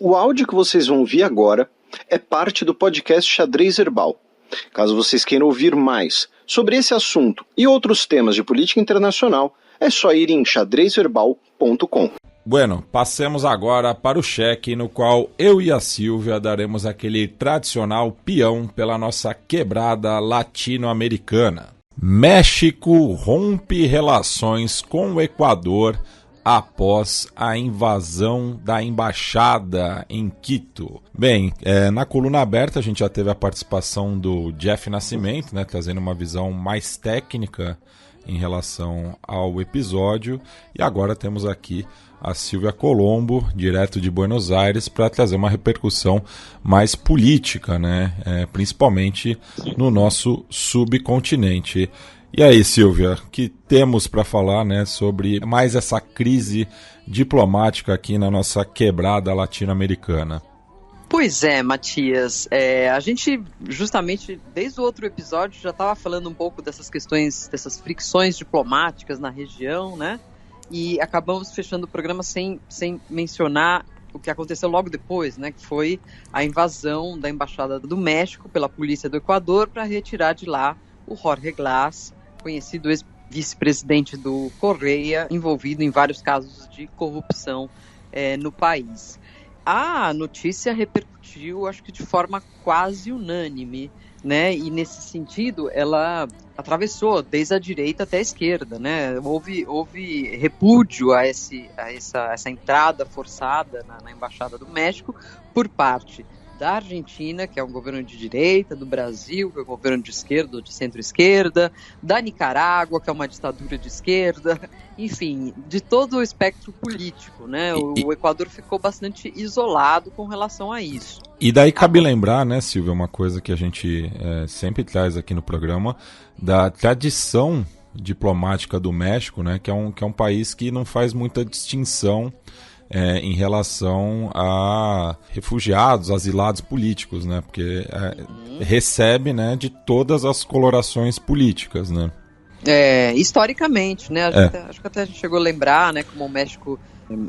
O áudio que vocês vão ouvir agora é parte do podcast Xadrez Herbal. Caso vocês queiram ouvir mais sobre esse assunto e outros temas de política internacional, é só ir em xadrezverbal.com. Bueno, passemos agora para o cheque, no qual eu e a Silvia daremos aquele tradicional peão pela nossa quebrada latino-americana. México rompe relações com o Equador após a invasão da embaixada em Quito. Bem, na coluna aberta a gente já teve a participação do Jeff Nascimento, né, trazendo uma visão mais técnica em relação ao episódio, e agora temos aqui a Silvia Colombo, direto de Buenos Aires, para trazer uma repercussão mais política, né, principalmente no nosso subcontinente. E aí, Silvia, o que temos para falar, né, sobre mais essa crise diplomática aqui na nossa quebrada latino-americana? Pois é, Matias, a gente justamente desde o outro episódio já estava falando um pouco dessas questões, dessas fricções diplomáticas na região, né, e acabamos fechando o programa sem mencionar o que aconteceu logo depois, né, que foi a invasão da Embaixada do México pela polícia do Equador para retirar de lá o Jorge Glass, conhecido ex-vice-presidente do Correia, envolvido em vários casos de corrupção no país. A notícia repercutiu, acho que de forma quase unânime, né? E nesse sentido, ela atravessou desde a direita até a esquerda, né? Houve repúdio a essa entrada forçada na Embaixada do México por parte da Argentina, que é um governo de direita, do Brasil, que é um governo de esquerda ou de centro-esquerda, da Nicarágua, que é uma ditadura de esquerda, enfim, de todo o espectro político, né? O Equador ficou bastante isolado com relação a isso. E daí cabe lembrar, né, Silvia, uma coisa que a gente sempre traz aqui no programa, da tradição diplomática do México, né, que é um país que não faz muita distinção em relação a refugiados, asilados políticos, né? Porque recebe, né, de todas as colorações políticas, né? Historicamente, né? Acho que até a gente chegou a lembrar, né, como o México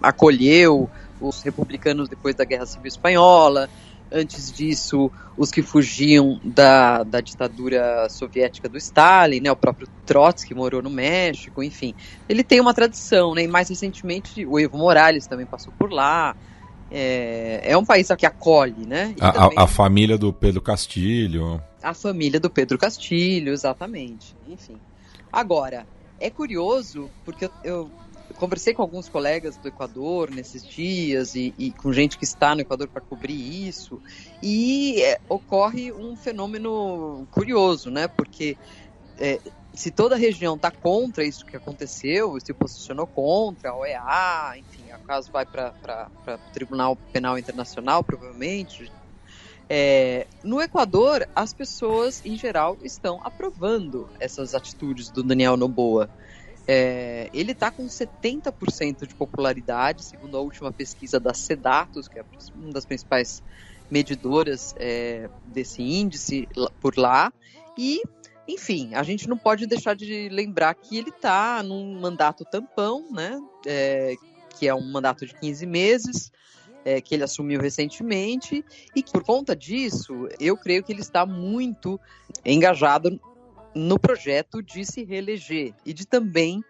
acolheu os republicanos depois da Guerra Civil Espanhola. Antes disso, os que fugiam da ditadura soviética do Stalin, né, o próprio Trotsky morou no México, enfim. Ele tem uma tradição, né, e mais recentemente o Evo Morales também passou por lá. É um país que acolhe, né? A família do Pedro Castilho. A família do Pedro Castilho, exatamente. Enfim. Agora, é curioso, porque eu conversei com alguns colegas do Equador nesses dias e com gente que está no Equador para cobrir isso, e ocorre um fenômeno curioso, né? Porque se toda a região está contra isso que aconteceu, se posicionou contra a OEA, enfim, o caso vai para o Tribunal Penal Internacional, provavelmente. No Equador, as pessoas, em geral, estão aprovando essas atitudes do Daniel Noboa. Ele está com 70% de popularidade, segundo a última pesquisa da Sedatus, que é uma das principais medidoras desse índice por lá. E, enfim, a gente não pode deixar de lembrar que ele está num mandato tampão, né? Que é um mandato de 15 meses, que ele assumiu recentemente, e que, por conta disso, eu creio que ele está muito engajado no projeto de se reeleger e de também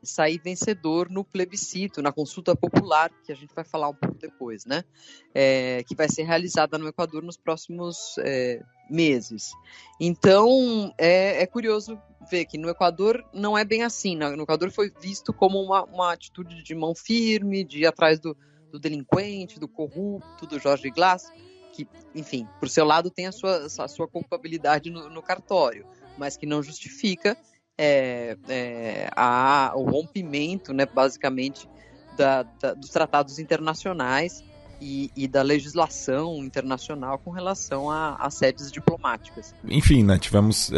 sair vencedor no plebiscito, na consulta popular, que a gente vai falar um pouco depois, né? Que vai ser realizada no Equador nos próximos meses. Então, é curioso ver que no Equador não é bem assim. No Equador foi visto como uma atitude de mão firme, de ir atrás do delinquente, do corrupto, do Jorge Glass, que, enfim, por seu lado tem a sua culpabilidade no cartório, mas que não justifica o rompimento, né, basicamente, dos tratados internacionais e da legislação internacional com relação a sedes diplomáticas. Enfim, né, tivemos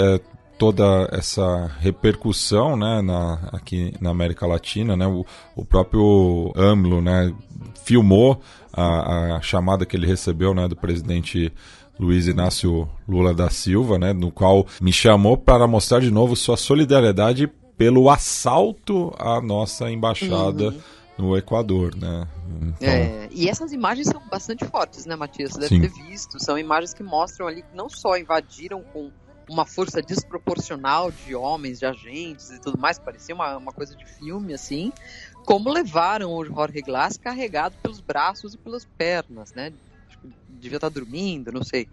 toda essa repercussão, né, aqui na América Latina, né, o próprio AMLO, né, filmou a chamada que ele recebeu, né, do presidente Luiz Inácio Lula da Silva, né, no qual me chamou para mostrar de novo sua solidariedade pelo assalto à nossa embaixada no Equador, né? Então... E essas imagens são bastante fortes, né, Matias? Você deve ter visto. São imagens que mostram ali que não só invadiram com uma força desproporcional de homens, de agentes e tudo mais, parecia uma coisa de filme, assim, como levaram o Jorge Glass carregado pelos braços e pelas pernas, né? Devia estar dormindo, não sei.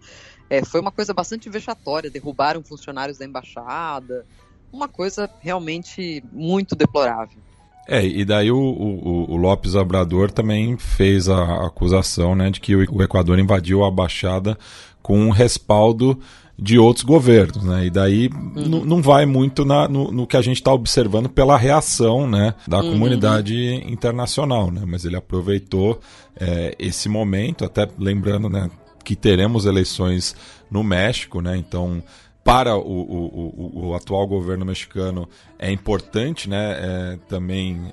Foi uma coisa bastante vexatória, derrubaram funcionários da embaixada, uma coisa realmente muito deplorável. E daí o López Obrador também fez a acusação, né, de que o Equador invadiu a embaixada com um respaldo de outros governos, né? E daí não vai muito no que a gente está observando pela reação, né, da comunidade internacional, né? Mas ele aproveitou esse momento, até lembrando, né, que teremos eleições no México, né? Então, para o atual governo mexicano é importante, né, também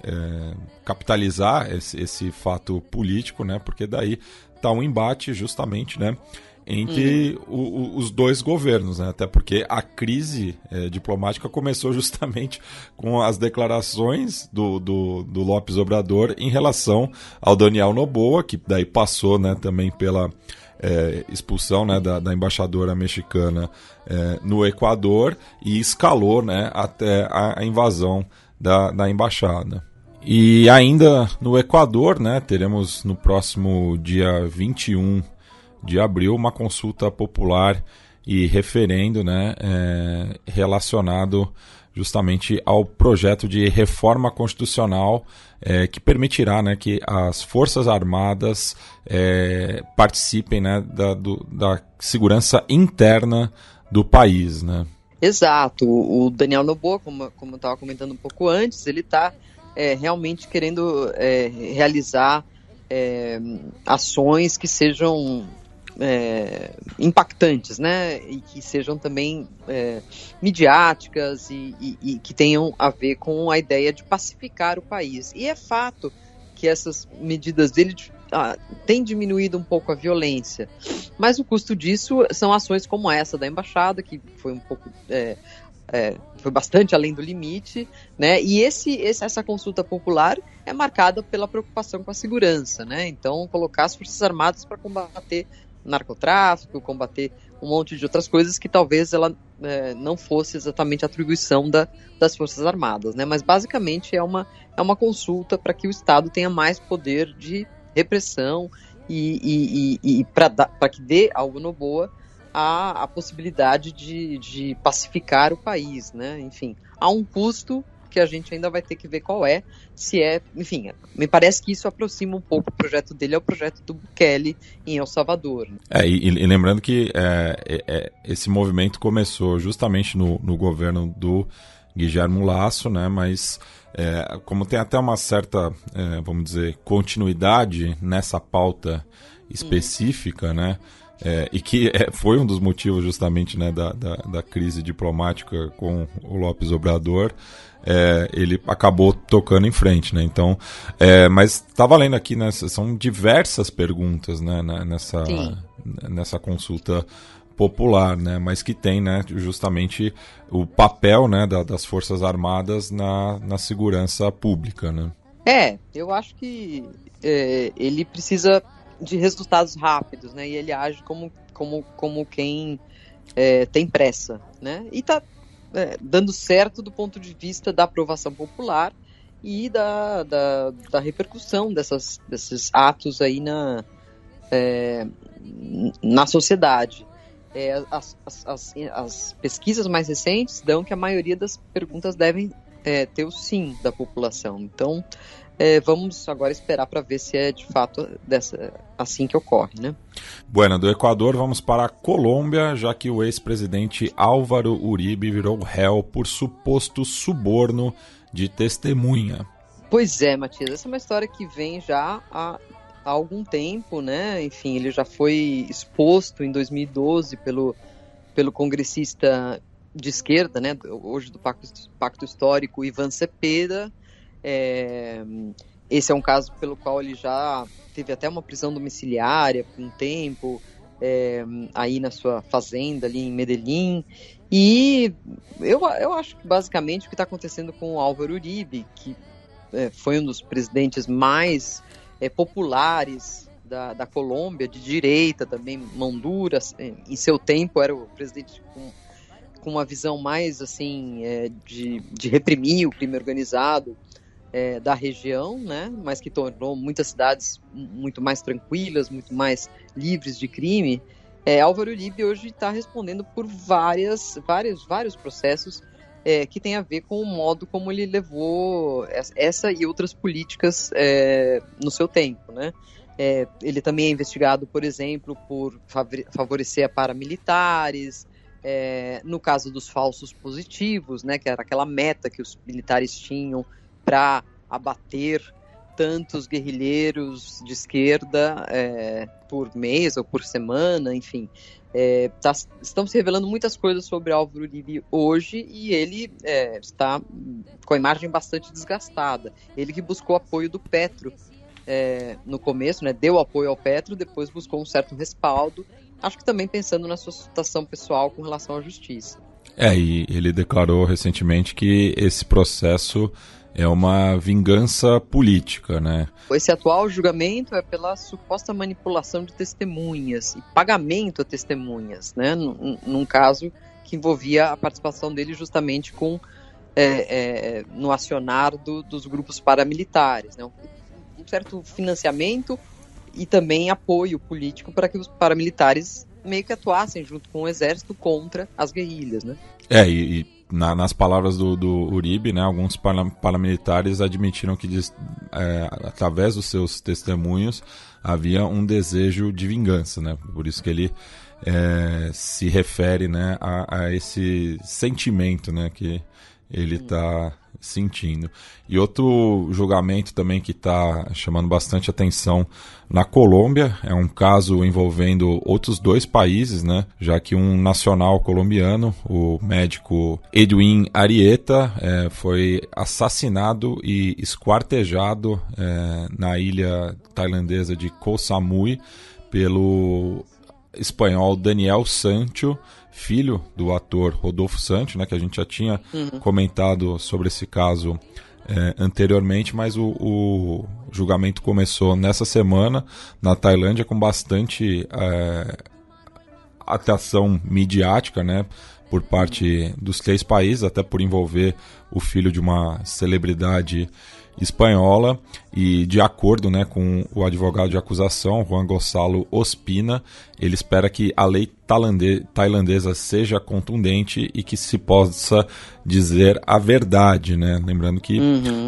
capitalizar esse fato político, né? Porque daí está um embate justamente, né, entre os dois governos, né? Até porque a crise diplomática começou justamente com as declarações do López Obrador em relação ao Daniel Noboa, que daí passou, né, também pela expulsão, né, da embaixadora mexicana no Equador e escalou, né, até a invasão da embaixada. E ainda no Equador, né, teremos no próximo dia 21 de abril uma consulta popular e referendo, né, relacionado justamente ao projeto de reforma constitucional que permitirá, né, que as Forças Armadas participem, né, da segurança interna do país, né? Exato. O Daniel Noboa, como eu estava comentando um pouco antes, ele está realmente querendo realizar ações que sejam impactantes, né, e que sejam também midiáticas e que tenham a ver com a ideia de pacificar o país. E é fato que essas medidas dele têm diminuído um pouco a violência, mas o custo disso são ações como essa da embaixada, que foi um pouco foi bastante além do limite, né? E essa consulta popular é marcada pela preocupação com a segurança, né? Então, colocar as Forças Armadas para combater narcotráfico, combater um monte de outras coisas que talvez ela não fosse exatamente atribuição das Forças Armadas, né? Mas basicamente é uma consulta para que o Estado tenha mais poder de repressão e para que dê ao Noboa a possibilidade de pacificar o país, né? Enfim, há um custo que a gente ainda vai ter que ver qual enfim, me parece que isso aproxima um pouco o projeto dele ao projeto do Bukele em El Salvador. E lembrando que esse movimento começou justamente no governo do Guillermo Lasso, né? Mas como tem até uma certa, vamos dizer, continuidade nessa pauta específica, né? E que foi um dos motivos justamente, né, da crise diplomática com o López Obrador, ele acabou tocando em frente, né? Então, mas estava lendo aqui, né, são diversas perguntas, né, nessa consulta popular, né, mas que tem, né, justamente o papel, né, das Forças Armadas na segurança pública, né? Eu acho que ele precisa de resultados rápidos, né? E ele age como quem tem pressa, né? E está dando certo do ponto de vista da aprovação popular e da repercussão desses atos aí na sociedade. As pesquisas mais recentes dão que a maioria das perguntas devem ter o sim da população. Então, vamos agora esperar para ver se é de fato assim que ocorre, né? Bueno, do Equador vamos para a Colômbia, já que o ex-presidente Álvaro Uribe virou réu por suposto suborno de testemunha. Pois é, Matias, essa é uma história que vem já há algum tempo, né? Enfim, ele já foi exposto em 2012 pelo congressista de esquerda, né? Hoje do Pacto Histórico, Ivan Cepeda. Esse é um caso pelo qual ele já teve até uma prisão domiciliária por um tempo, aí na sua fazenda ali em Medellín. E eu acho que basicamente o que está acontecendo com o Álvaro Uribe, que foi um dos presidentes mais populares da Colômbia, de direita também, mão dura. Em seu tempo era o presidente com uma visão mais assim de reprimir o crime organizado da região, né? Mas que tornou muitas cidades muito mais tranquilas, muito mais livres de crime. Álvaro Uribe hoje está respondendo por vários processos que tem a ver com o modo como ele levou essa e outras políticas no seu tempo, né? Ele também é investigado, por exemplo, por favorecer a paramilitares, no caso dos falsos positivos, né, que era aquela meta que os militares tinham para abater tantos guerrilheiros de esquerda por mês ou por semana, enfim. Estão se revelando muitas coisas sobre Álvaro Uribe hoje e ele está com a imagem bastante desgastada. Ele que buscou apoio do Petro no começo, né, deu apoio ao Petro, depois buscou um certo respaldo, acho que também pensando na sua situação pessoal com relação à justiça. E ele declarou recentemente que esse processo é uma vingança política, né? Esse atual julgamento é pela suposta manipulação de testemunhas e pagamento a testemunhas, né? Num caso que envolvia a participação dele justamente no acionar dos grupos paramilitares, né? Um certo financiamento e também apoio político para que os paramilitares meio que atuassem junto com o exército contra as guerrilhas, né? Nas palavras do Uribe, né, alguns paramilitares admitiram que através dos seus testemunhos havia um desejo de vingança, né? Por isso que ele se refere, né, a esse sentimento, né, que ele está sentindo. E outro julgamento também que está chamando bastante atenção na Colômbia é um caso envolvendo outros 2 países, né? Já que um nacional colombiano, o médico Edwin Arrieta, foi assassinado e esquartejado na ilha tailandesa de Koh Samui pelo espanhol Daniel Sancho, filho do ator Rodolfo Sancho, né, que a gente já tinha comentado sobre esse caso anteriormente, mas o julgamento começou nessa semana na Tailândia com bastante atração midiática, né, por parte dos 3 países, até por envolver o filho de uma celebridade espanhola, e de acordo, né, com o advogado de acusação, Juan Gonçalo Ospina, ele espera que a lei tailandesa seja contundente e que se possa dizer a verdade, né? Lembrando que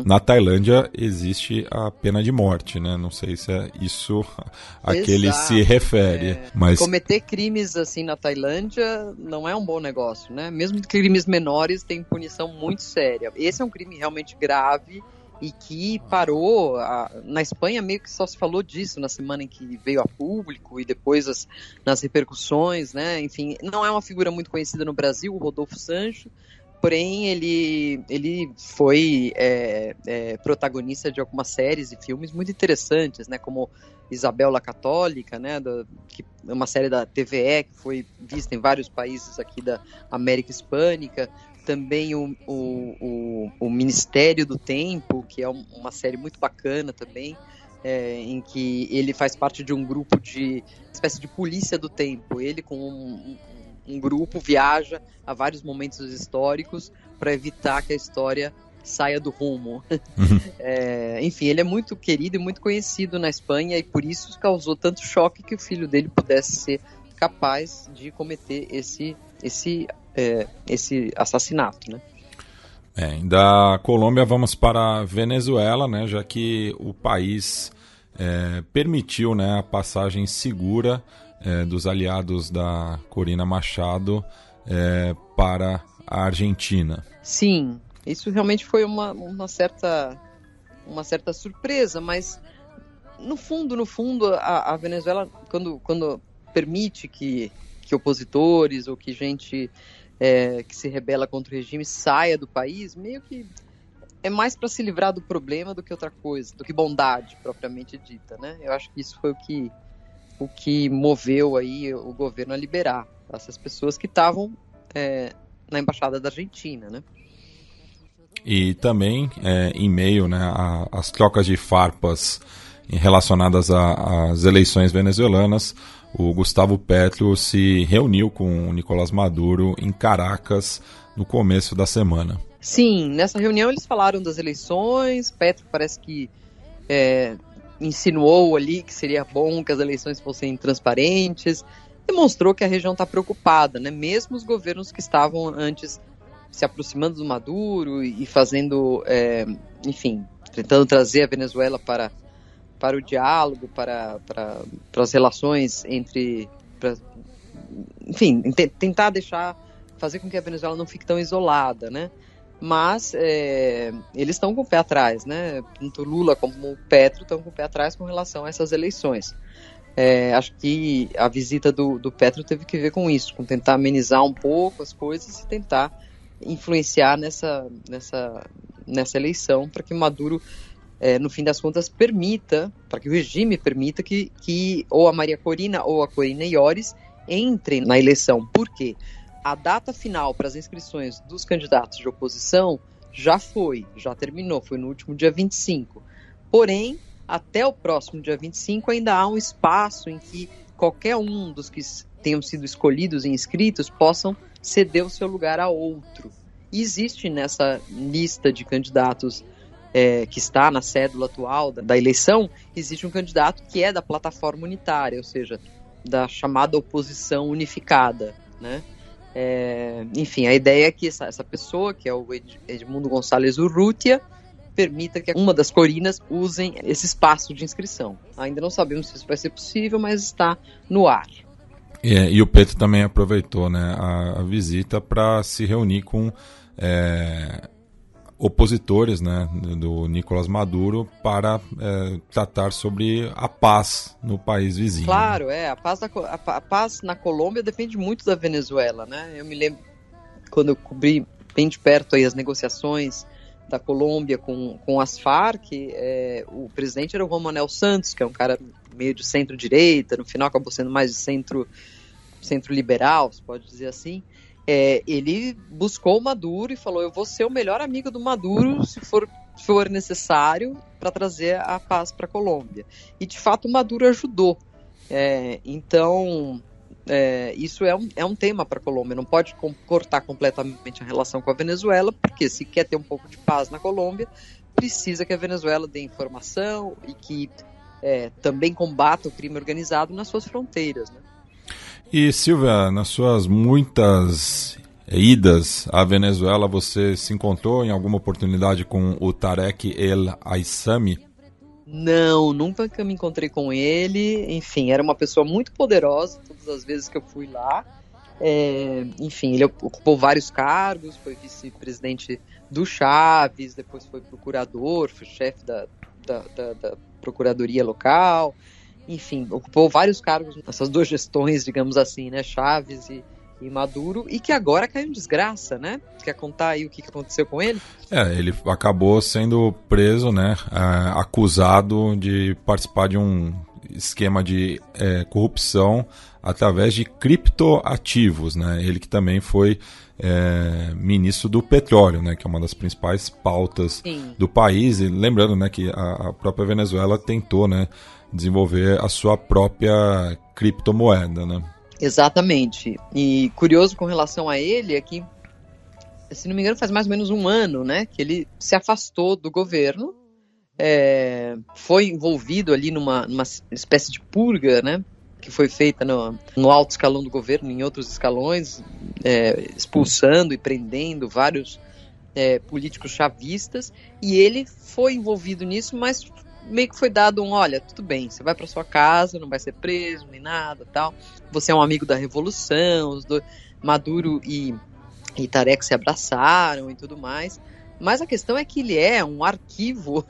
na Tailândia existe a pena de morte, né? Não sei se é isso a que ele se refere. Mas cometer crimes assim na Tailândia não é um bom negócio, né? Mesmo crimes menores têm punição muito séria. Esse é um crime realmente grave e que parou. Na Espanha meio que só se falou disso na semana em que veio a público e depois nas repercussões, né? Enfim, não é uma figura muito conhecida no Brasil, o Rodolfo Sancho, porém ele foi protagonista de algumas séries e filmes muito interessantes, né? Como Isabel la Católica, né? Que é uma série da TVE que foi vista em vários países aqui da América Hispânica. Também o Ministério do Tempo, que é uma série muito bacana também, em que ele faz parte de um grupo de espécie de polícia do tempo. Ele com um grupo viaja a vários momentos históricos para evitar que a história saia do rumo. Enfim, ele é muito querido e muito conhecido na Espanha e por isso causou tanto choque que o filho dele pudesse ser capaz de cometer esse assassinato, né? Da Colômbia vamos para a Venezuela, né, já que o país permitiu, né, a passagem segura dos aliados da Corina Machado para a Argentina. Sim, isso realmente foi uma certa surpresa, mas no fundo a Venezuela, quando permite que opositores ou que gente que se rebela contra o regime saia do país, meio que é mais para se livrar do problema do que outra coisa, do que bondade propriamente dita, né? Eu acho que isso foi o que moveu aí o governo a liberar essas pessoas que estavam na embaixada da Argentina, né? E também, em meio, né, às trocas de farpas relacionadas às eleições venezuelanas, o Gustavo Petro se reuniu com o Nicolás Maduro em Caracas no começo da semana. Sim, nessa reunião eles falaram das eleições. Petro parece que insinuou ali que seria bom que as eleições fossem transparentes. Demonstrou que a região está preocupada, né? Mesmo os governos que estavam antes se aproximando do Maduro e fazendo, enfim, tentando trazer a Venezuela para o diálogo, para as relações entre, enfim, tentar fazer com que a Venezuela não fique tão isolada, né? Mas eles estão com o pé atrás, né? Tanto Lula como o Petro estão com o pé atrás com relação a essas eleições. Acho que a visita do Petro teve que ver com isso, com tentar amenizar um pouco as coisas e tentar influenciar nessa eleição para que Maduro, no fim das contas, para que o regime permita que ou a Maria Corina ou a Corina Yoris entrem na eleição. Por quê? A data final para as inscrições dos candidatos de oposição já terminou, foi no último dia 25. Porém, até o próximo dia 25 ainda há um espaço em que qualquer um dos que tenham sido escolhidos e inscritos possam ceder o seu lugar a outro. E existe nessa lista de candidatos que está na cédula atual da eleição, existe um candidato que é da plataforma unitária, ou seja, da chamada oposição unificada, né? Enfim, a ideia é que essa pessoa, que é o Edmundo Gonçalves Urrutia, permita que uma das corinas usem esse espaço de inscrição. Ainda não sabemos se isso vai ser possível, mas está no ar. E o Petro também aproveitou, né, a visita para se reunir com opositores, né, do Nicolás Maduro para tratar sobre a paz no país vizinho. Claro, a paz na Colômbia depende muito da Venezuela, né? Eu me lembro quando eu cobri bem de perto aí as negociações da Colômbia com as Farc, o presidente era o Romanel Santos, que é um cara meio de centro-direita, no final acabou sendo mais de centro-liberal, se pode dizer assim. Ele buscou o Maduro e falou: eu vou ser o melhor amigo do Maduro se for necessário para trazer a paz para a Colômbia. E de fato o Maduro ajudou. Então isso é um tema para a Colômbia. Não pode cortar completamente a relação com a Venezuela, porque se quer ter um pouco de paz na Colômbia, precisa que a Venezuela dê informação e que também combata o crime organizado nas suas fronteiras, né? E Silvia, nas suas muitas idas à Venezuela, você se encontrou em alguma oportunidade com o Tarek El Aissami? Não, nunca me encontrei com ele. Enfim, era uma pessoa muito poderosa todas as vezes que eu fui lá. Enfim, ele ocupou vários cargos, foi vice-presidente do Chaves, depois foi procurador, foi chefe da procuradoria local. Enfim, ocupou vários cargos nessas duas gestões, digamos assim, né, Chaves e Maduro, e que agora caiu em desgraça, né? Quer contar aí o que aconteceu com ele? Ele acabou sendo preso, né, acusado de participar de um esquema de corrupção através de criptoativos, né? Ele que também foi ministro do petróleo, né, que é uma das principais pautas do país, e lembrando, né, que a própria Venezuela tentou, né, desenvolver a sua própria criptomoeda, né? Exatamente. E curioso com relação a ele é que, se não me engano, faz mais ou menos um ano, né, que ele se afastou do governo, foi envolvido ali numa espécie de purga, né, que foi feita no alto escalão do governo, em outros escalões, expulsando e prendendo vários políticos chavistas, e ele foi envolvido nisso, mas meio que foi dado olha, tudo bem, você vai para sua casa, não vai ser preso, nem nada, tal. Você é um amigo da revolução, Maduro e Tarek se abraçaram e tudo mais. Mas a questão é que ele é um arquivo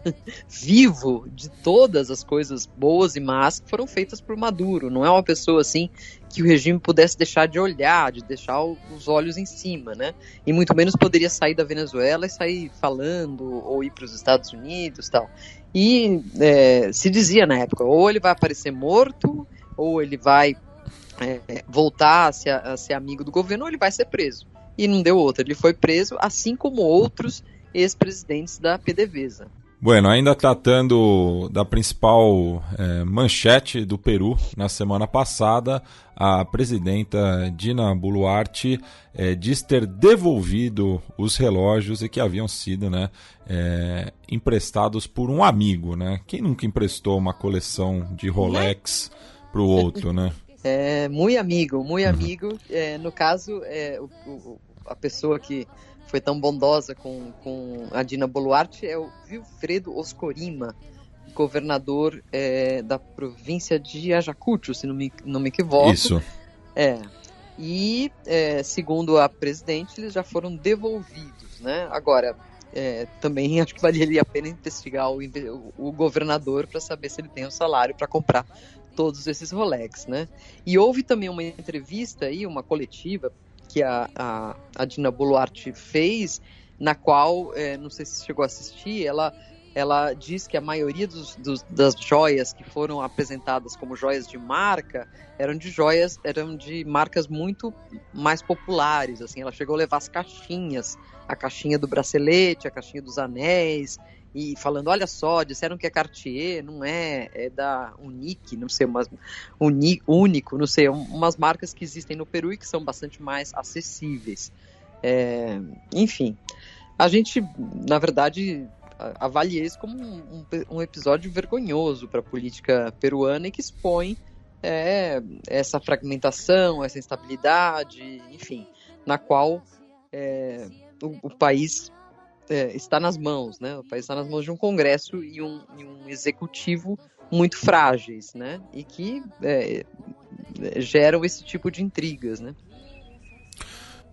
vivo de todas as coisas boas e más que foram feitas por Maduro. Não é uma pessoa assim que o regime pudesse deixar de olhar, de deixar os olhos em cima, né? E muito menos poderia sair da Venezuela e sair falando ou ir para os Estados Unidos, tal. E se dizia na época, ou ele vai aparecer morto, ou ele vai voltar a ser amigo do governo, ou ele vai ser preso. E não deu outra, ele foi preso, assim como outros ex-presidentes da PDVSA. Bueno, ainda tratando da principal manchete do Peru, na semana passada, a presidenta Dina Boluarte diz ter devolvido os relógios e que haviam sido emprestados por um amigo, né? Quem nunca emprestou uma coleção de Rolex para o outro, né? Muito amigo. No caso, a pessoa que foi tão bondosa com a Dina Boluarte é o Wilfredo Oscorima, governador da província de Ayacucho, se não me equivoco. Isso. E, segundo a presidente, eles já foram devolvidos, né? Agora, também acho que valeria a pena investigar o governador para saber se ele tem o salário para comprar todos esses Rolex, né? E houve também uma entrevista aí, uma coletiva, que a Dina Boluarte fez, na qual, não sei se chegou a assistir, ela diz que a maioria das joias que foram apresentadas como joias de marca eram de marcas muito mais populares, assim. Ela chegou a levar as caixinhas, a caixinha do bracelete, a caixinha dos anéis, e falando, olha só, disseram que é Cartier, não é da Unique, não sei, Único, não sei, umas marcas que existem no Peru e que são bastante mais acessíveis. Enfim, a gente, na verdade, avalia isso como um episódio vergonhoso para a política peruana e que expõe essa fragmentação, essa instabilidade, enfim, na qual o país está nas mãos, né? O país está nas mãos de um Congresso e um executivo muito frágeis, né? E que geram esse tipo de intrigas, né?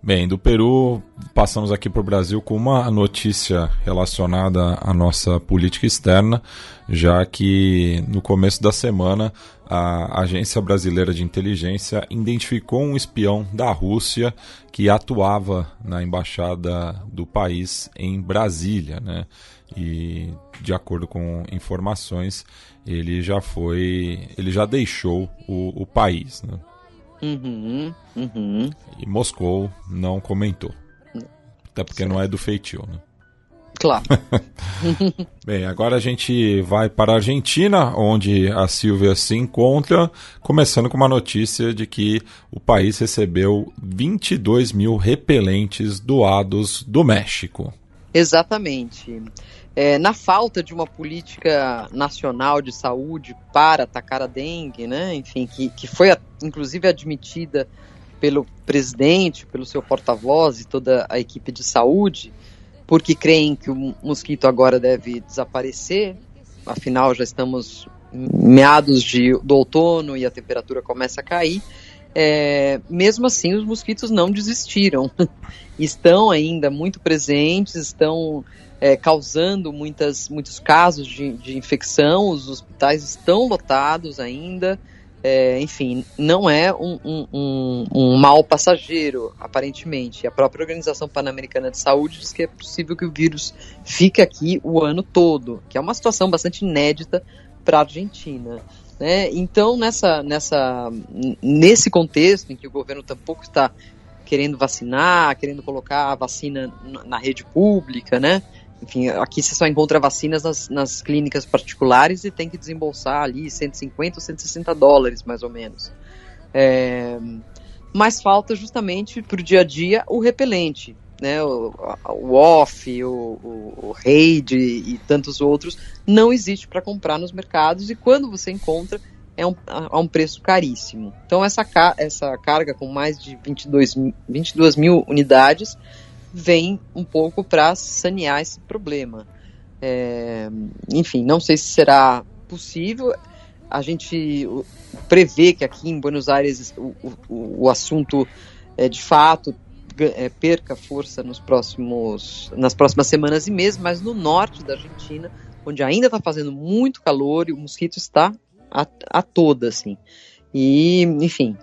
Bem, do Peru, passamos aqui para o Brasil com uma notícia relacionada à nossa política externa, já que no começo da semana a Agência Brasileira de Inteligência identificou um espião da Rússia que atuava na embaixada do país em Brasília, né? E, de acordo com informações, ele já deixou o país, né? E Moscou não comentou. Até porque não é do feitio, né? Claro. Bem, agora a gente vai para a Argentina, onde a Silvia se encontra, começando com uma notícia de que o país recebeu 22 mil repelentes doados do México. Exatamente. Na falta de uma política nacional de saúde para atacar a dengue, né? Enfim, que foi inclusive admitida pelo presidente, pelo seu porta-voz e toda a equipe de saúde, porque creem que o mosquito agora deve desaparecer, afinal já estamos meados do outono e a temperatura começa a cair. Mesmo assim, os mosquitos não desistiram, estão ainda muito presentes, estão causando muitos casos de infecção, os hospitais estão lotados ainda, enfim, não é um mal passageiro, aparentemente. A própria Organização Pan-Americana de Saúde diz que é possível que o vírus fique aqui o ano todo, que é uma situação bastante inédita para a Argentina. Né? Então, nesse contexto em que o governo tampouco está querendo vacinar, querendo colocar a vacina na rede pública, né? Enfim, aqui você só encontra vacinas nas clínicas particulares e tem que desembolsar ali 150 ou 160 dólares, mais ou menos. Mas falta justamente para o dia a dia o repelente, né? O OFF, o Raid e tantos outros não existe para comprar nos mercados, e quando você encontra a um preço caríssimo. Então essa carga com mais de 22 mil unidades vem um pouco para sanear esse problema. Enfim, não sei se será possível. A gente prevê que aqui em Buenos Aires o assunto de fato perca força nas próximas semanas e meses, mas no norte da Argentina, onde ainda está fazendo muito calor e o mosquito está a toda, assim. E, enfim,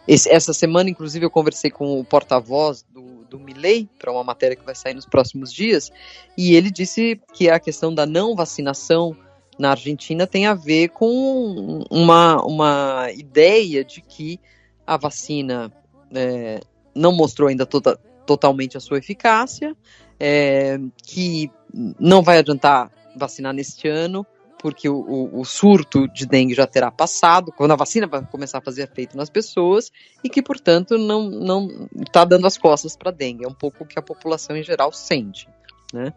essa semana, inclusive, eu conversei com o porta-voz do Milei, para uma matéria que vai sair nos próximos dias, e ele disse que a questão da não vacinação na Argentina tem a ver com uma ideia de que a vacina não mostrou ainda totalmente a sua eficácia, que não vai adiantar vacinar neste ano, porque o surto de dengue já terá passado, quando a vacina vai começar a fazer efeito nas pessoas, e que, portanto, não está dando as costas para a dengue. É um pouco o que a população em geral sente, né?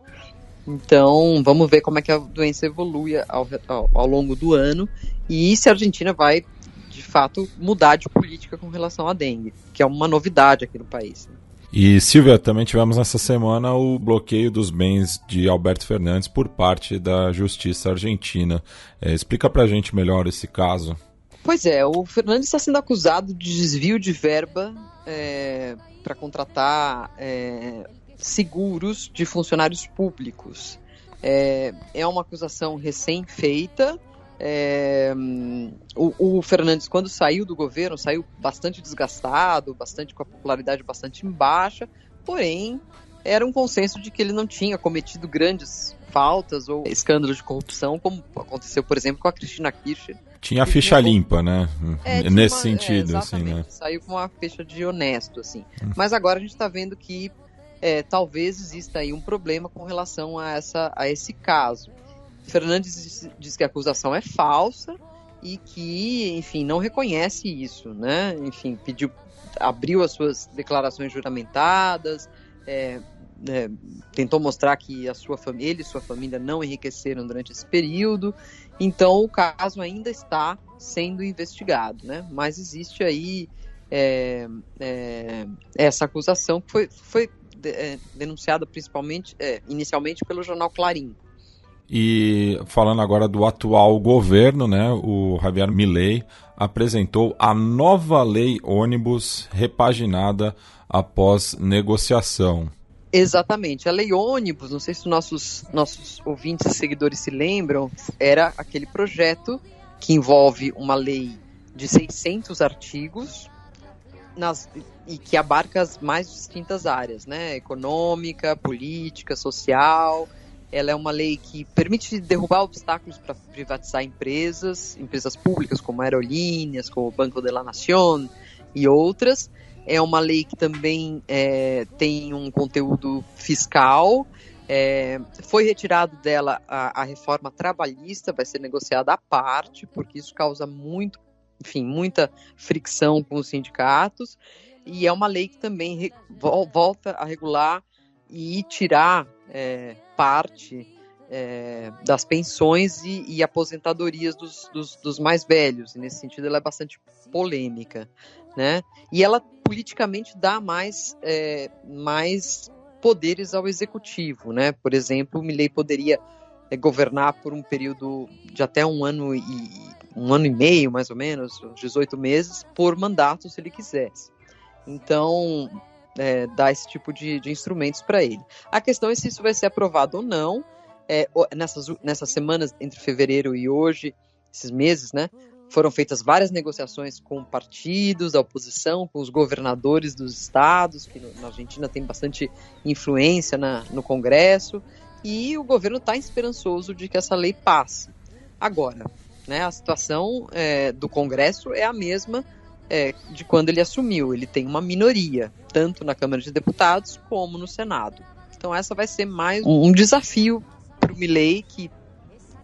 Então, vamos ver como é que a doença evolui ao longo do ano, e se a Argentina vai, de fato, mudar de política com relação à dengue, que é uma novidade aqui no país. E, Silvia, também tivemos nessa semana o bloqueio dos bens de Alberto Fernandes por parte da Justiça Argentina. Explica pra gente melhor esse caso. Pois é, o Fernandes está sendo acusado de desvio de verba para contratar seguros de funcionários públicos. É uma acusação recém-feita. O Fernandes, quando saiu do governo, saiu bastante desgastado, com a popularidade bastante em baixa, porém era um consenso de que ele não tinha cometido grandes faltas ou escândalos de corrupção, como aconteceu, por exemplo, com a Cristina Kirchner. Tinha a ficha limpa, né? Nesse sentido, assim, né? Saiu com uma ficha de honesto, assim. Mas agora a gente está vendo que talvez exista aí um problema com relação a esse caso. Fernandes diz que a acusação é falsa e que, enfim, não reconhece isso, né? Enfim, abriu as suas declarações juramentadas, tentou mostrar que ele e sua família não enriqueceram durante esse período. Então, o caso ainda está sendo investigado, né? Mas existe aí essa acusação que foi denunciada inicialmente pelo jornal Clarín. E falando agora do atual governo, né, o Javier Milei apresentou a nova lei ônibus repaginada após negociação. Exatamente. A lei ônibus, não sei se nossos ouvintes e seguidores se lembram, era aquele projeto que envolve uma lei de 600 artigos e que abarca as mais distintas áreas, né? Econômica, política, social. Ela é uma lei que permite derrubar obstáculos para privatizar empresas públicas como aerolíneas, como o Banco de la Nación e outras. É uma lei que também tem um conteúdo fiscal. Foi retirado dela a reforma trabalhista, vai ser negociada à parte, porque isso causa muita fricção com os sindicatos. E é uma lei que também volta a regular e tirar parte das pensões e aposentadorias dos mais velhos. E nesse sentido ela é bastante polêmica, né? E ela politicamente dá mais poderes ao executivo, né? Por exemplo, o Milei poderia governar por um período de até um ano e meio, mais ou menos, 18 meses, por mandato, se ele quisesse. Então, dá esse tipo de instrumentos para ele. A questão é se isso vai ser aprovado ou não. Nessas semanas, entre fevereiro e hoje, esses meses, né, foram feitas várias negociações com partidos da oposição, com os governadores dos estados, que na Argentina tem bastante influência no Congresso, e o governo está esperançoso de que essa lei passe. Agora, né, a situação do Congresso é a mesma de quando ele assumiu. Ele tem uma minoria, tanto na Câmara de Deputados como no Senado. Então essa vai ser mais um desafio para o Milei, que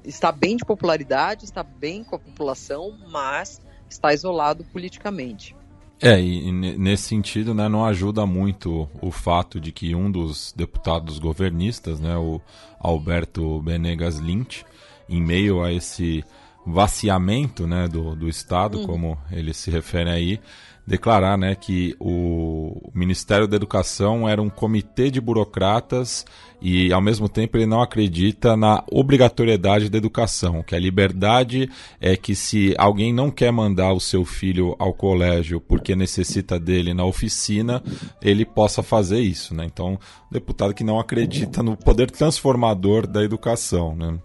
está bem de popularidade, está bem com a população, mas está isolado politicamente. E nesse sentido, né, não ajuda muito o fato de que um dos deputados governistas, né, o Alberto Benegas Lynch, em meio a esse vaciamento, né, do Estado, como ele se refere aí, declarar, né, que o Ministério da Educação era um comitê de burocratas e, ao mesmo tempo, ele não acredita na obrigatoriedade da educação, que a liberdade é que se alguém não quer mandar o seu filho ao colégio porque necessita dele na oficina, ele possa fazer isso, né? Então, deputado que não acredita no poder transformador da educação, né?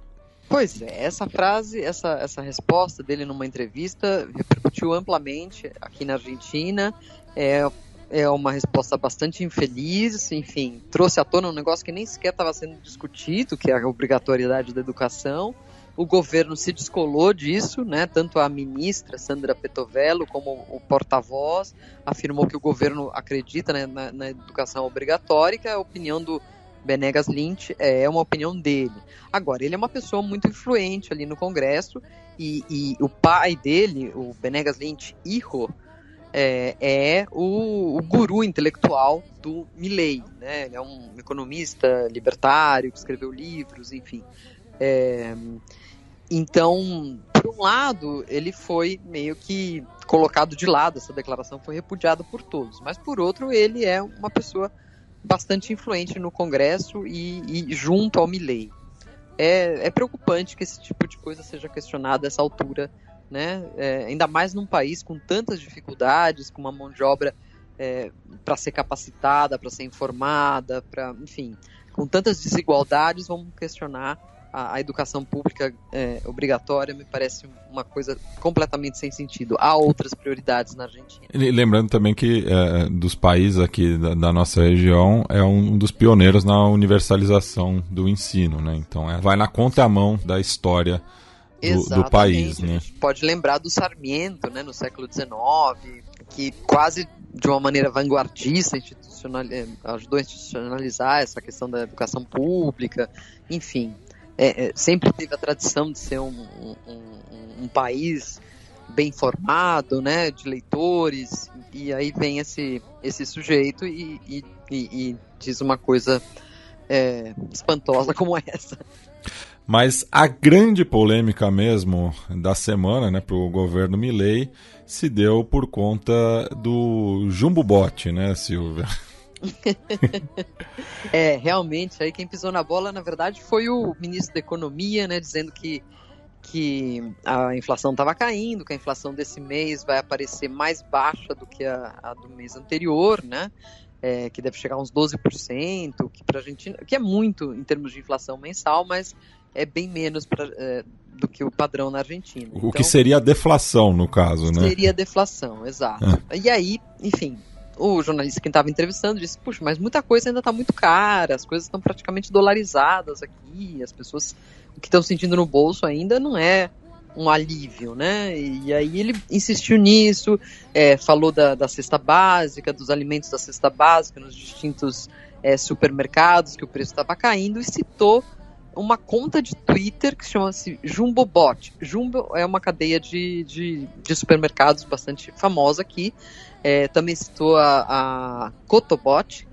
Pois é, essa frase, essa resposta dele numa entrevista repercutiu amplamente aqui na Argentina. É uma resposta bastante infeliz, enfim, trouxe à tona um negócio que nem sequer estava sendo discutido, que é a obrigatoriedade da educação. O governo se descolou disso, né? Tanto a ministra Sandra Petovello como o porta-voz afirmou que o governo acredita, né, na educação obrigatória, que a opinião Benegas Lynch, é uma opinião dele. Agora, ele é uma pessoa muito influente ali no Congresso e o pai dele, o Benegas Lynch Hijo, é o guru intelectual do Milei, né? Ele é um economista libertário que escreveu livros, enfim. Então, por um lado, ele foi meio que colocado de lado, essa declaração foi repudiada por todos, mas por outro, ele é uma pessoa bastante influente no Congresso e junto ao Milei. É preocupante que esse tipo de coisa seja questionada a essa altura, né? Ainda mais num país com tantas dificuldades, com uma mão de obra para ser capacitada, para ser informada, enfim, com tantas desigualdades, vamos questionar a educação pública obrigatória. Me parece uma coisa completamente sem sentido. Há outras prioridades na Argentina. E lembrando também que dos países aqui da nossa região é um dos pioneiros na universalização do ensino, né? Então vai na contramão da história do país, né? A gente pode lembrar do Sarmiento, né, no século XIX, que quase de uma maneira vanguardista ajudou a institucionalizar essa questão da educação pública, enfim. Sempre teve a tradição de ser um país bem formado, né, de leitores, e aí vem esse sujeito e diz uma coisa espantosa como essa. Mas a grande polêmica mesmo da semana, né, para o governo Milei se deu por conta do Jumbo Bot, né, Silvia? Realmente, aí quem pisou na bola, na verdade, foi o ministro da Economia, né, dizendo que a inflação estava caindo, que a inflação desse mês vai aparecer mais baixa do que a do mês anterior, né, que deve chegar a uns 12%, que para a Argentina, que é muito em termos de inflação mensal, mas é bem menos do que o padrão na Argentina. O que seria a deflação, no caso, né? Seria a deflação, exato. E aí, enfim, o jornalista que estava entrevistando disse, puxa, mas muita coisa ainda está muito cara, as coisas estão praticamente dolarizadas aqui, as pessoas, o que estão sentindo no bolso ainda não é um alívio, né? E aí ele insistiu nisso, falou da cesta básica, dos alimentos da cesta básica nos distintos supermercados, que o preço estava caindo, e citou uma conta de Twitter que chama-se Jumbo Bot. Jumbo é uma cadeia de supermercados bastante famosa aqui. Também citou a Cotobot,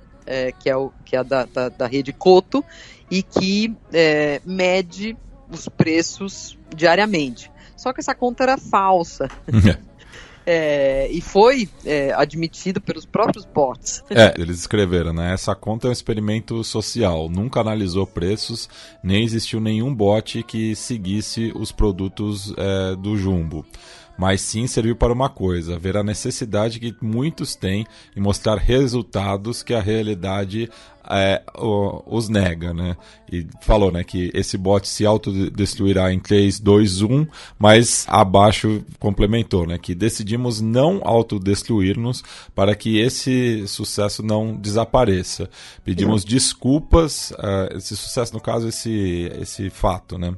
que é da rede Coto, e que mede os preços diariamente. Só que essa conta era falsa. E foi admitido pelos próprios bots. Eles escreveram, né? Essa conta é um experimento social, nunca analisou preços, nem existiu nenhum bot que seguisse os produtos do Jumbo. Mas sim serviu para uma coisa, ver a necessidade que muitos têm em mostrar resultados que a realidade os nega, né? E falou, né, que esse bot se autodestruirá em 3, 2, 1, mas abaixo complementou, né, que decidimos não autodestruir-nos para que esse sucesso não desapareça. Pedimos desculpas, esse sucesso no caso, esse fato, né?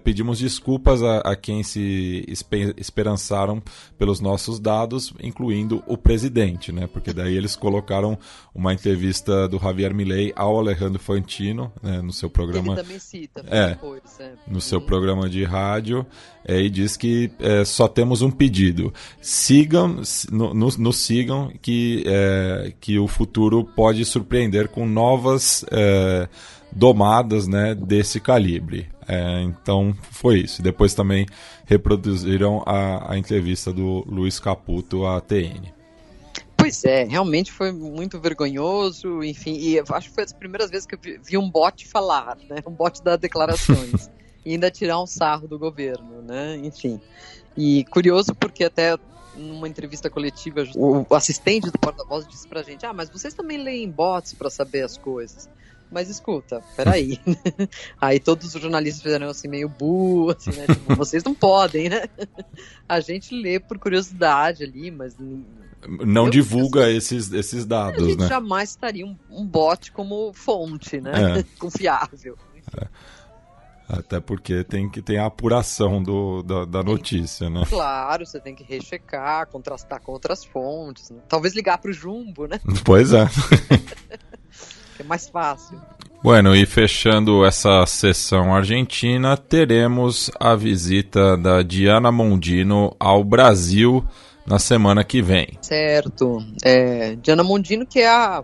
Pedimos desculpas a quem se esperançaram pelos nossos dados, incluindo o presidente, né? Porque daí eles colocaram uma entrevista do Javier Milei ao Alejandro Fantino, né, no seu programa. Ele também cita depois, no seu programa de rádio, e diz que só temos um pedido: nos sigam, que o futuro pode surpreender com novas domadas, né, desse calibre. Então foi isso. Depois também reproduziram a entrevista do Luiz Caputo à TN. Pois realmente foi muito vergonhoso, enfim, e acho que foi as primeiras vezes que eu vi um bot falar, né, um bot dar declarações, e ainda tirar um sarro do governo, né, enfim. E curioso porque até numa entrevista coletiva, o assistente do porta-voz disse pra gente, mas vocês também leem bots para saber as coisas. Mas escuta, peraí. Aí todos os jornalistas fizeram assim meio burro, assim, né? Tipo, vocês não podem, né? A gente lê por curiosidade ali, mas não divulga esses dados, né? A gente jamais estaria um bot como fonte, né? Confiável. Até porque tem que ter a apuração da notícia, né? Claro, você tem que rechecar, contrastar com outras fontes, né? Talvez ligar pro Jumbo, né? Pois é. É mais fácil. Bueno, e fechando essa sessão argentina, teremos a visita da Diana Mondino ao Brasil na semana que vem. Certo. Diana Mondino, que é a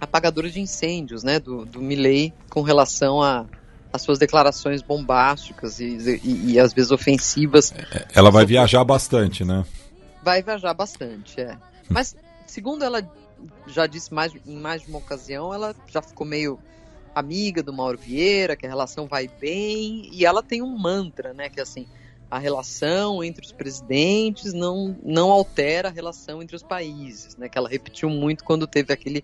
apagadora de incêndios, né, do Milei, com relação às suas declarações bombásticas e às vezes ofensivas. Ela vai viajar bastante, né? Vai viajar bastante, Mas, segundo ela já disse em mais de uma ocasião, ela já ficou meio amiga do Mauro Vieira, que a relação vai bem, e ela tem um mantra, né, que assim, a relação entre os presidentes não altera a relação entre os países, né, que ela repetiu muito quando teve aquele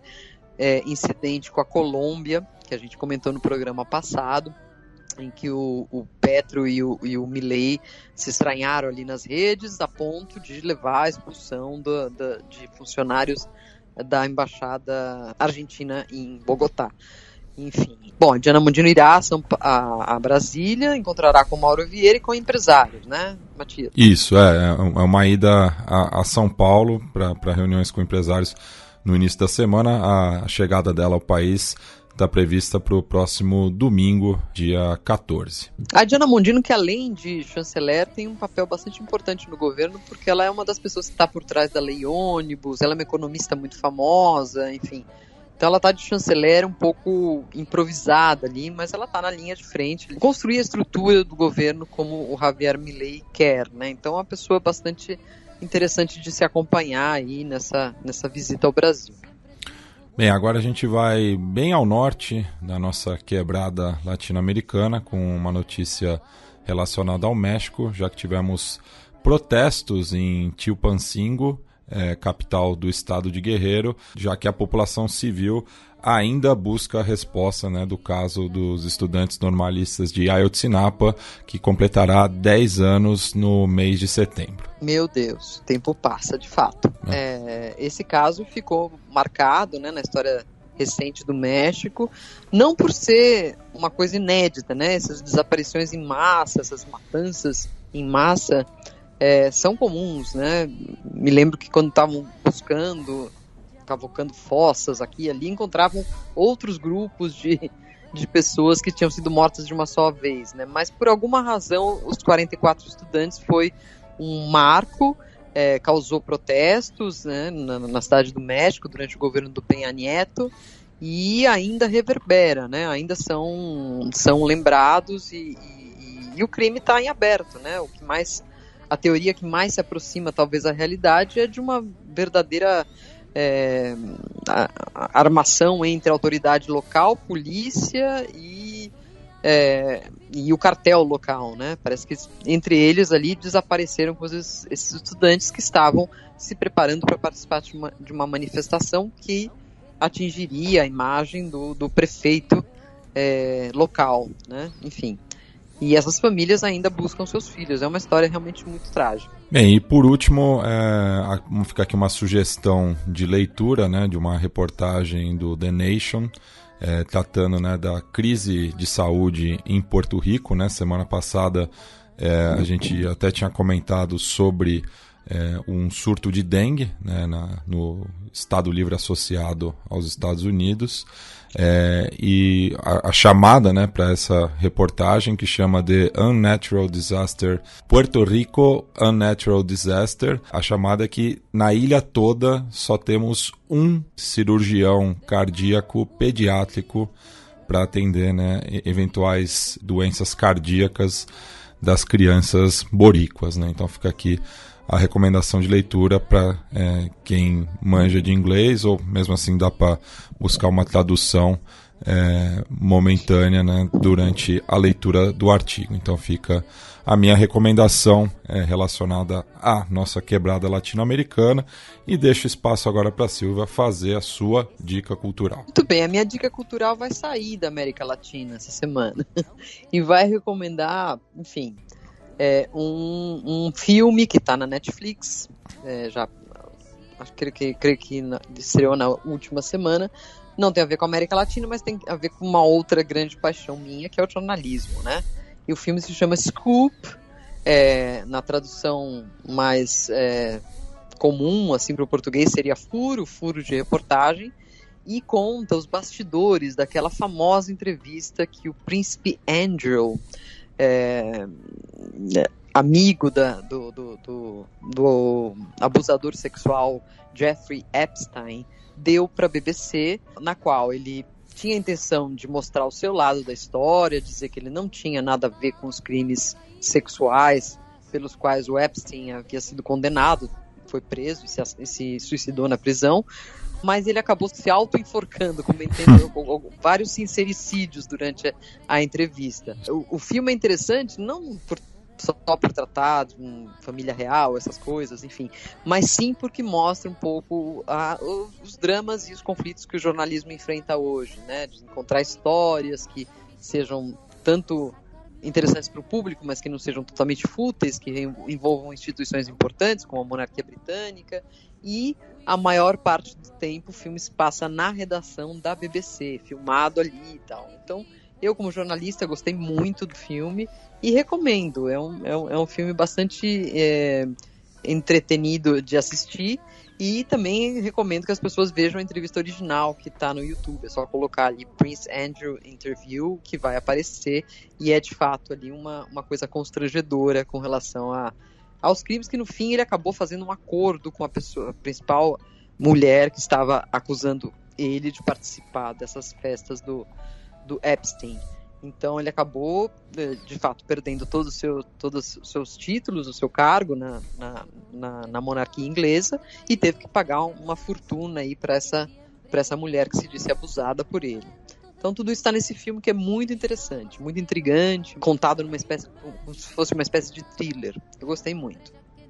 incidente com a Colômbia, que a gente comentou no programa passado, em que o Petro e o Milei se estranharam ali nas redes, a ponto de levar à expulsão de funcionários da Embaixada Argentina em Bogotá. Enfim. Bom, a Diana Mondino irá a Brasília, encontrará com o Mauro Vieira e com empresários, né, Matias? Isso, é uma ida a São Paulo para reuniões com empresários no início da semana. A chegada dela ao país está prevista para o próximo domingo, dia 14. A Diana Mondino, que além de chanceler, tem um papel bastante importante no governo, porque ela é uma das pessoas que está por trás da lei ônibus, ela é uma economista muito famosa, enfim. Então ela está de chanceler um pouco improvisada ali, mas ela está na linha de frente. Construir a estrutura do governo como o Javier Milei quer, né? Então é uma pessoa bastante interessante de se acompanhar aí nessa visita ao Brasil. Bem, agora a gente vai bem ao norte da nossa quebrada latino-americana com uma notícia relacionada ao México, já que tivemos protestos em Chilpancingo, capital do estado de Guerrero, já que a população civil ainda busca a resposta, né, do caso dos estudantes normalistas de Ayotzinapa, que completará 10 anos no mês de setembro. Meu Deus, o tempo passa, de fato. Esse caso ficou marcado, né, na história recente do México, não por ser uma coisa inédita, né, essas desaparições em massa, essas matanças em massa, são comuns, né? Me lembro que quando estavam cavocando fossas aqui e ali, encontravam outros grupos de pessoas que tinham sido mortas de uma só vez, né? Mas por alguma razão, os 44 estudantes foi um marco, causou protestos, né, na cidade do México durante o governo do Peña Nieto, e ainda reverbera, né? Ainda são lembrados e o crime está em aberto, né? A teoria que mais se aproxima, talvez, à realidade é de uma verdadeira armação entre a autoridade local, polícia e o cartel local, né? Parece que entre eles ali desapareceram esses estudantes que estavam se preparando para participar de uma manifestação que atingiria a imagem do prefeito local, né? Enfim. E essas famílias ainda buscam seus filhos. É uma história realmente muito trágica. Bem, e por último, fica aqui uma sugestão de leitura, né, de uma reportagem do The Nation, tratando, né, da crise de saúde em Porto Rico, né? Semana passada a gente até tinha comentado sobre um surto de dengue, né, no Estado Livre associado aos Estados Unidos. E a chamada, né, para essa reportagem, que chama The Unnatural Disaster Puerto Rico Unnatural Disaster, a chamada é que na ilha toda só temos um cirurgião cardíaco pediátrico para atender, né, eventuais doenças cardíacas das crianças boríquas, né? Então fica aqui a recomendação de leitura para quem manja de inglês, ou mesmo assim dá para buscar uma tradução momentânea, né, durante a leitura do artigo. Então fica a minha recomendação relacionada à nossa quebrada latino-americana, e deixo espaço agora para a Silvia fazer a sua dica cultural. Muito bem, a minha dica cultural vai sair da América Latina essa semana e vai recomendar, enfim, um filme que está na Netflix, creio que estreou na última semana. Não tem a ver com a América Latina, mas tem a ver com uma outra grande paixão minha, que é o jornalismo, né? E o filme se chama Scoop, na tradução mais comum, assim, para o português, seria furo de reportagem. e conta os bastidores daquela famosa entrevista que o príncipe Andrew, amigo do abusador sexual Jeffrey Epstein, deu para a BBC, na qual ele tinha a intenção de mostrar o seu lado da história, dizer que ele não tinha nada a ver com os crimes sexuais pelos quais o Epstein havia sido condenado, foi preso e se suicidou na prisão, mas ele acabou se auto-enforcando, cometendo vários sincericídios durante a entrevista. O filme é interessante, não só por tratar de família real, essas coisas, enfim, mas sim porque mostra um pouco os dramas e os conflitos que o jornalismo enfrenta hoje, né? De encontrar histórias que sejam tanto interessantes para o público, mas que não sejam totalmente fúteis, que envolvam instituições importantes, como a monarquia britânica, e a maior parte do tempo o filme se passa na redação da BBC, filmado ali e tal. Então, eu, como jornalista, gostei muito do filme e recomendo. É um filme bastante entretenido de assistir, e também recomendo que as pessoas vejam a entrevista original que está no YouTube. É só colocar ali Prince Andrew Interview, que vai aparecer, e é de fato ali uma coisa constrangedora com relação aos crimes, que no fim ele acabou fazendo um acordo com a principal mulher que estava acusando ele de participar dessas festas do Epstein. Então ele acabou, de fato, perdendo todos os seus títulos, o seu cargo na monarquia inglesa, e teve que pagar uma fortuna aí para essa mulher que se disse abusada por ele. Então tudo isso está nesse filme, que é muito interessante, muito intrigante, contado numa espécie, como se fosse uma espécie de thriller. Eu gostei muito.